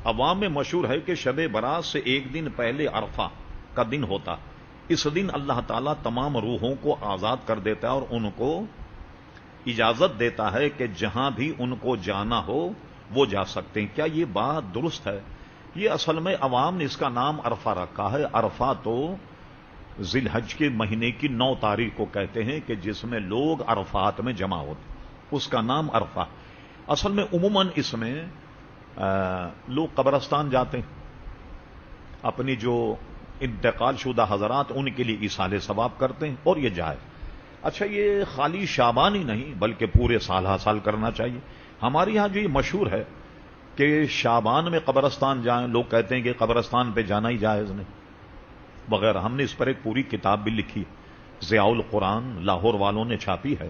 عوام میں مشہور ہے کہ شب برات سے ایک دن پہلے عرفہ کا دن ہوتا. اس دن اللہ تعالیٰ تمام روحوں کو آزاد کر دیتا ہے اور ان کو اجازت دیتا ہے کہ جہاں بھی ان کو جانا ہو وہ جا سکتے ہیں. کیا یہ بات درست ہے؟ یہ اصل میں عوام نے اس کا نام عرفہ رکھا ہے. عرفہ تو ذی الحج کے مہینے کی 9 تاریخ کو کہتے ہیں کہ جس میں لوگ عرفات میں جمع ہوتے، اس کا نام عرفہ. اصل میں عموماً اس میں لوگ قبرستان جاتے ہیں، اپنی جو انتقال شدہ حضرات ان کے لیے ایصال ثواب کرتے ہیں اور یہ جائے. اچھا، یہ خالی شعبان ہی نہیں بلکہ پورے سال ہر سال کرنا چاہیے. ہمارے یہاں جو یہ مشہور ہے کہ شعبان میں قبرستان جائیں، لوگ کہتے ہیں کہ قبرستان پہ جانا ہی جائز نہیں وغیرہ. ہم نے اس پر ایک پوری کتاب بھی لکھی، ضیاء القرآن لاہور والوں نے چھاپی ہے،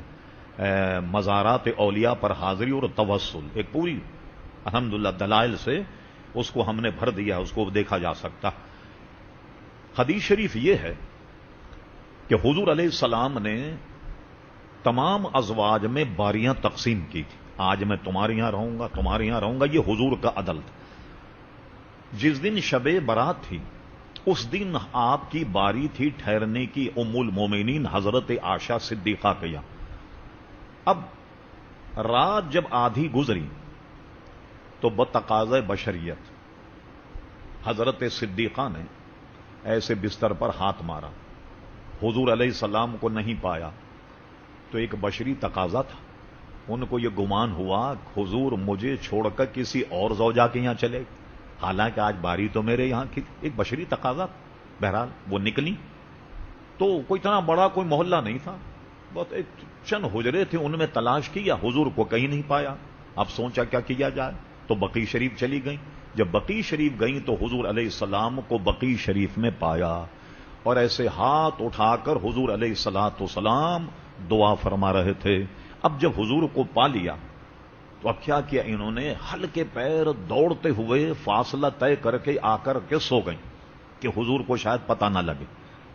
مزارات اولیاء پر حاضری اور توسل. ایک پوری الحمدللہ دلائل سے اس کو ہم نے بھر دیا، اس کو دیکھا جا سکتا. حدیث شریف یہ ہے کہ حضور علیہ السلام نے تمام ازواج میں باریاں تقسیم کی تھی. آج میں تمہارے یہاں رہوں گا، تمہارے یہاں رہوں گا، یہ حضور کا عدل تھا. جس دن شب برات تھی اس دن آپ کی باری تھی ٹھہرنے کی ام المومنین حضرت عائشہ صدیقہ کے یہاں. اب رات جب آدھی گزری تو بتقاضۂ بشریت حضرت صدیقہ نے ایسے بستر پر ہاتھ مارا، حضور علیہ السلام کو نہیں پایا. تو ایک بشری تقاضا تھا، ان کو یہ گمان ہوا حضور مجھے چھوڑ کر کسی اور زوجہ کے یہاں چلے، حالانکہ آج باری تو میرے یہاں کی. ایک بشری تقاضا. بہرحال وہ نکلی تو کوئی اتنا بڑا کوئی محلہ نہیں تھا، بہت ایک چند حجرے تھے، ان میں تلاش کیا، حضور کو کہیں نہیں پایا. اب سوچا کیا کیا جائے، تو بقیع شریف چلی گئیں. جب بقیع شریف گئیں تو حضور علیہ السلام کو بقیع شریف میں پایا اور ایسے ہاتھ اٹھا کر حضور علیہ الصلوۃ والسلام دعا فرما رہے تھے. اب جب حضور کو پا لیا تو اب کیا کیا انہوں نے، ہلکے پیر دوڑتے ہوئے فاصلہ طے کر کے آ کر کے سو گئیں کہ حضور کو شاید پتہ نہ لگے.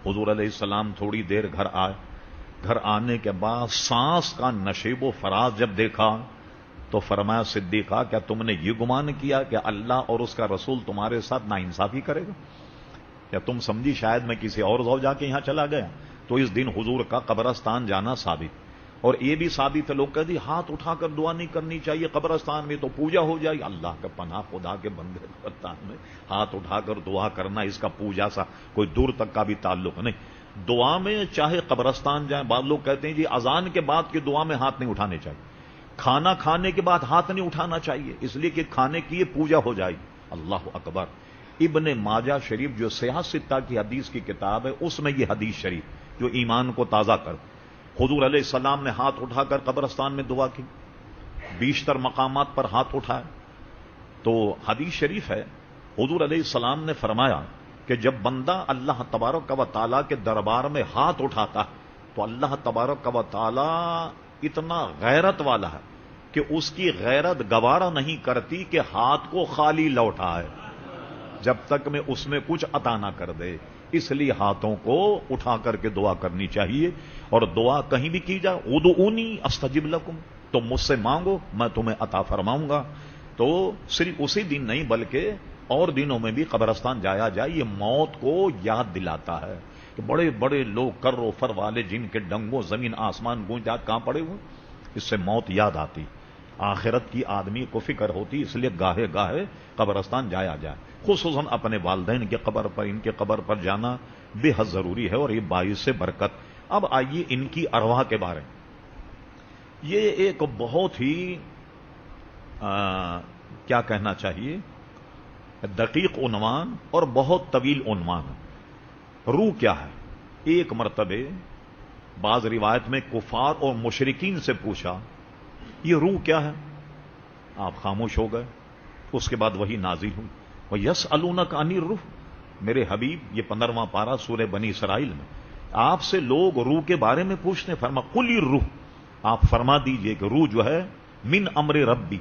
حضور علیہ السلام تھوڑی دیر گھر آئے. گھر آنے کے بعد سانس کا نشیب و فراز جب دیکھا تو فرمایا صدیقہ کیا تم نے یہ گمان کیا کہ اللہ اور اس کا رسول تمہارے ساتھ ناانصافی کرے گا؟ کیا تم سمجھی شاید میں کسی اور زوجہ کے یہاں چلا گیا؟ تو اس دن حضور کا قبرستان جانا ثابت. اور یہ بھی ثابت ہے، لوگ کہتے ہیں ہاتھ اٹھا کر دعا نہیں کرنی چاہیے قبرستان میں تو پوجا ہو جائے. اللہ کا پناہ، خدا کے بندے، قبرستان میں ہاتھ اٹھا کر دعا کرنا اس کا پوجا سا کوئی دور تک کا بھی تعلق نہیں. دعا میں چاہے قبرستان جائیں، بعض لوگ کہتے ہیں جی اذان کے بعد کی دعا میں ہاتھ نہیں اٹھانے چاہیے، کھانا کھانے کے بعد ہاتھ نہیں اٹھانا چاہیے اس لیے کہ کھانے کی یہ پوجا ہو جائے. اللہ اکبر. ابن ماجہ شریف جو سیاح ستہ کی حدیث کی کتاب ہے اس میں یہ حدیث شریف جو ایمان کو تازہ کر، حضور علیہ السلام نے ہاتھ اٹھا کر قبرستان میں دعا کی، بیشتر مقامات پر ہاتھ اٹھائے. تو حدیث شریف ہے حضور علیہ السلام نے فرمایا کہ جب بندہ اللہ تبارک و تعالیٰ کے دربار میں ہاتھ اٹھاتا ہے تو اللہ تبارک و تعالیٰ اتنا غیرت والا ہے کہ اس کی غیرت گوارا نہیں کرتی کہ ہاتھ کو خالی لوٹائے جب تک میں اس میں کچھ عطا نہ کر دے. اس لیے ہاتھوں کو اٹھا کر کے دعا کرنی چاہیے. اور دعا کہیں بھی کی جائے، ادعونی استجب لکم، تو مجھ سے مانگو میں تمہیں عطا فرماؤں گا. تو صرف اسی دن نہیں بلکہ اور دنوں میں بھی قبرستان جایا جائے. یہ موت کو یاد دلاتا ہے کہ بڑے بڑے لوگ کر و فر والے جن کے ڈنگوں زمین آسمان گونجات کہاں پڑے ہوئے، اس سے موت یاد آتی، آخرت کی آدمی کو فکر ہوتی. اس لیے گاہے گاہے قبرستان جایا جائے، خصوصاً اپنے والدین کے قبر پر، ان کے قبر پر جانا بے حد ضروری ہے اور یہ باعث سے برکت. اب آئیے ان کی ارواح کے بارے میں. یہ ایک بہت ہی کیا کہنا چاہیے دقیق عنوان اور بہت طویل عنوان ہے. روح کیا ہے؟ ایک مرتبہ بعض روایت میں کفار اور مشرکین سے پوچھا یہ روح کیا ہے؟ آپ خاموش ہو گئے. اس کے بعد وہی نازل ہوئی، وَيَسْأَلُونَكَ عَنِ الرُّوحِ. میرے حبیب یہ 15واں پارہ سورہ بنی اسرائیل میں آپ سے لوگ روح کے بارے میں پوچھتے ہیں. فرما قُلِ الرُّوحُ، آپ فرما دیجئے کہ روح جو ہے من امر ربی،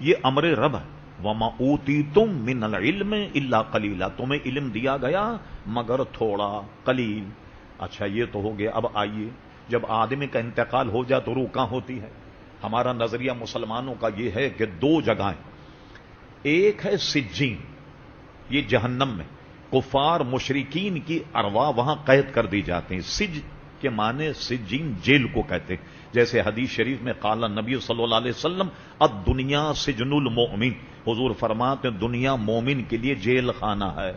یہ امر رب ہے. وَمَا أُوتِيتُم مِّنَ الْعِلْمِ إِلَّا قَلِيلًا، تمہیں علم دیا گیا مگر تھوڑا، قلیل. اچھا یہ تو ہو گیا. اب آئیے جب آدمی کا انتقال ہو جائے تو روح کہاں ہوتی ہے؟ ہمارا نظریہ مسلمانوں کا یہ ہے کہ 2 جگہیں، ایک ہے سجین، یہ جہنم میں کفار مشرکین کی ارواح وہاں قید کر دی جاتی ہیں۔ سج کے معنی سجین جیل کو کہتے ہیں، جیسے حدیث شریف میں قال نبی صلی اللہ علیہ وسلم الدنیا سجن المؤمن، حضور فرماتے ہیں دنیا مومن کے لیے جیل خانہ ہے۔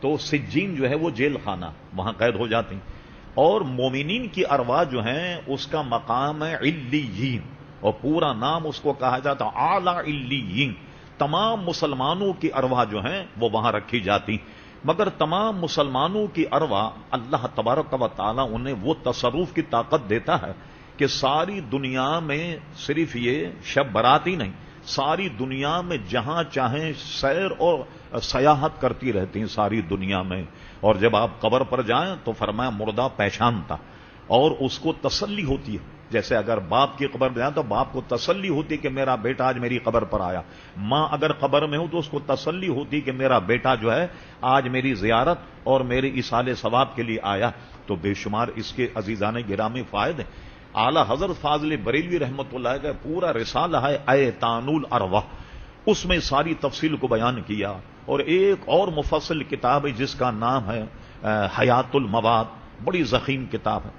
تو سجین جو ہے وہ جیل خانہ، وہاں قید ہو جاتی ہیں۔ اور مومنین کی ارواح جو ہیں اس کا مقام ہے علیین، اور پورا نام اس کو کہا جاتا ہے اعلی علیین۔ تمام مسلمانوں کی ارواح جو ہیں وہ وہاں رکھی جاتی، مگر تمام مسلمانوں کی ارواح اللہ تبارک و تعالی انہیں وہ تصرف کی طاقت دیتا ہے کہ ساری دنیا میں صرف یہ شب برات ہی نہیں، ساری دنیا میں جہاں چاہیں سیر اور سیاحت کرتی رہتی ہیں ساری دنیا میں۔ اور جب آپ قبر پر جائیں تو فرمایا مردہ پہچانتا، اور اس کو تسلی ہوتی ہے، جیسے اگر باپ کی قبر میں جائیں تو باپ کو تسلی ہوتی کہ میرا بیٹا آج میری قبر پر آیا، ماں اگر قبر میں ہو تو اس کو تسلی ہوتی کہ میرا بیٹا جو ہے آج میری زیارت اور میرے ایصال ثواب کے لیے آیا۔ تو بے شمار اس کے عزیزان گرامی فائدے۔ اعلی حضرت فاضل بریلوی رحمۃ اللہ کا پورا رسالہ ہے ایتان الارواح، اس میں ساری تفصیل کو بیان کیا۔ اور ایک اور مفصل کتاب ہے جس کا نام ہے حیات المواد، بڑی ضخیم کتاب ہے،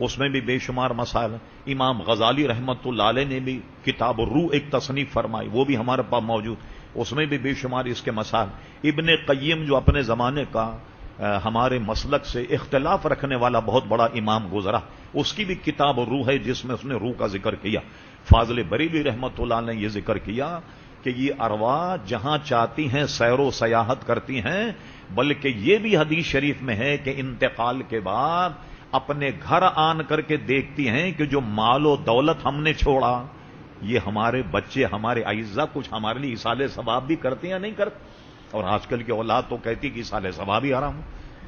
اس میں بھی بے شمار مسائل ہیں۔ امام غزالی رحمۃ اللہ علیہ نے بھی کتاب الروح ایک تصنیف فرمائی، وہ بھی ہمارے پاس موجود، اس میں بھی بے شمار اس کے مسائل۔ ابن قیم جو اپنے زمانے کا ہمارے مسلک سے اختلاف رکھنے والا بہت بڑا امام گزرا، اس کی بھی کتاب الروح ہے جس میں اس نے روح کا ذکر کیا۔ فاضل بریلوی رحمۃ اللہ نے یہ ذکر کیا کہ یہ ارواح جہاں چاہتی ہیں سیر و سیاحت کرتی ہیں، بلکہ یہ بھی حدیث شریف میں ہے کہ انتقال کے بعد اپنے گھر آن کر کے دیکھتی ہیں کہ جو مال و دولت ہم نے چھوڑا، یہ ہمارے بچے ہمارے اعزا کچھ ہمارے لیے ایصال ثواب بھی کرتے ہیں یا نہیں کرتے۔ اور آج کل کی اولاد تو کہتی کہ ایصال ثواب ہی حرام ہو،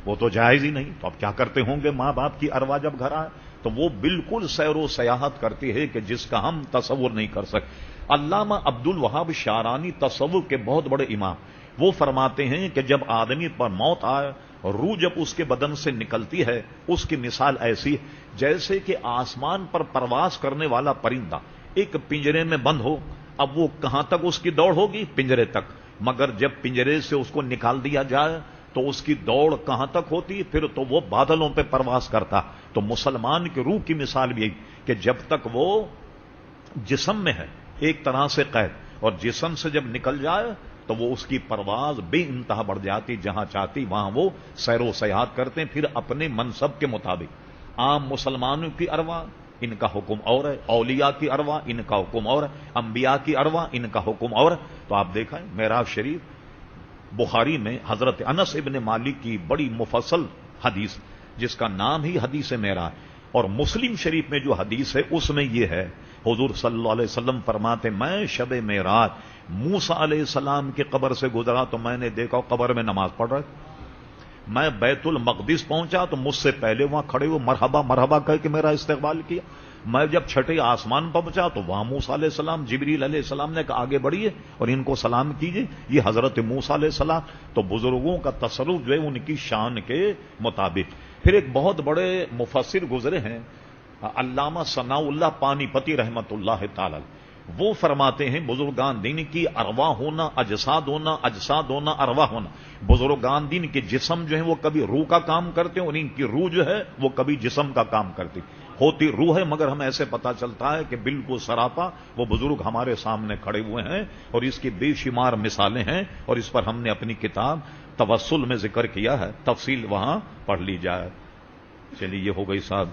وہ تو جائز ہی نہیں، تو اب کیا کرتے ہوں گے ماں باپ کی ارواح جب گھر آئے؟ تو وہ بالکل سیر و سیاحت کرتی ہے کہ جس کا ہم تصور نہیں کر سکتے۔ علامہ عبد الوہاب شعرانی تصوف کے بہت بڑے امام، وہ فرماتے ہیں کہ جب آدمی پر موت آئے اور روح جب اس کے بدن سے نکلتی ہے، اس کی مثال ایسی ہے جیسے کہ آسمان پر پرواز کرنے والا پرندہ ایک پنجرے میں بند ہو، اب وہ کہاں تک اس کی دوڑ ہوگی؟ پنجرے تک، مگر جب پنجرے سے اس کو نکال دیا جائے تو اس کی دوڑ کہاں تک ہوتی؟ پھر تو وہ بادلوں پہ پرواز کرتا۔ تو مسلمان کی روح کی مثال بھی یہی کہ جب تک وہ جسم میں ہے ایک طرح سے قید، اور جسم سے جب نکل جائے تو وہ اس کی پرواز بے انتہا بڑھ جاتی، جہاں چاہتی وہاں وہ سیر و سیاحت کرتے ہیں، پھر اپنے منصب کے مطابق۔ عام مسلمانوں کی ارواح ان کا حکم اور ہے، اولیاء کی ارواح ان کا حکم اور ہے، انبیاء کی ارواح ان کا حکم اور ہے۔ تو آپ دیکھیں معراج شریف بخاری میں حضرت انس ابن مالک کی بڑی مفصل حدیث جس کا نام ہی حدیث معراج، اور مسلم شریف میں جو حدیث ہے اس میں یہ ہے، حضور صلی اللہ علیہ وسلم فرماتے میں شب معراج موسیٰ علیہ السلام کی قبر سے گزرا تو میں نے دیکھا قبر میں نماز پڑھ رہے، میں بیت المقدس پہنچا تو مجھ سے پہلے وہاں کھڑے ہوئے مرحبا مرحبا کہہ کے میرا استقبال کیا، میں جب چھٹے آسمان پہنچا تو وہاں موسیٰ علیہ السلام، جبریل علیہ السلام نے کہا آگے بڑھیے اور ان کو سلام کیجیے، یہ حضرت موسیٰ علیہ السلام۔ تو بزرگوں کا تصرف جو ہے ان کی شان کے مطابق۔ پھر ایک بہت بڑے مفسر گزرے ہیں علامہ ثناء اللہ پانی پتی رحمت اللہ تعالی، وہ فرماتے ہیں بزرگان دین کی ارواح ہونا، اجساد ہونا، اجساد ہونا، ارواح ہونا۔ بزرگان دین کے جسم جو ہیں وہ کبھی روح کا کام کرتے ہیں اور ان کی روح جو ہے وہ کبھی جسم کا کام کرتی، ہوتی روح ہے مگر ہمیں ایسے پتا چلتا ہے کہ بالکل سراپا وہ بزرگ ہمارے سامنے کھڑے ہوئے ہیں، اور اس کی بے شمار مثالیں ہیں، اور اس پر ہم نے اپنی کتاب توسل میں ذکر کیا ہے، تفصیل وہاں پڑھ لی جائے۔ چلیے یہ ہو گئی صاحب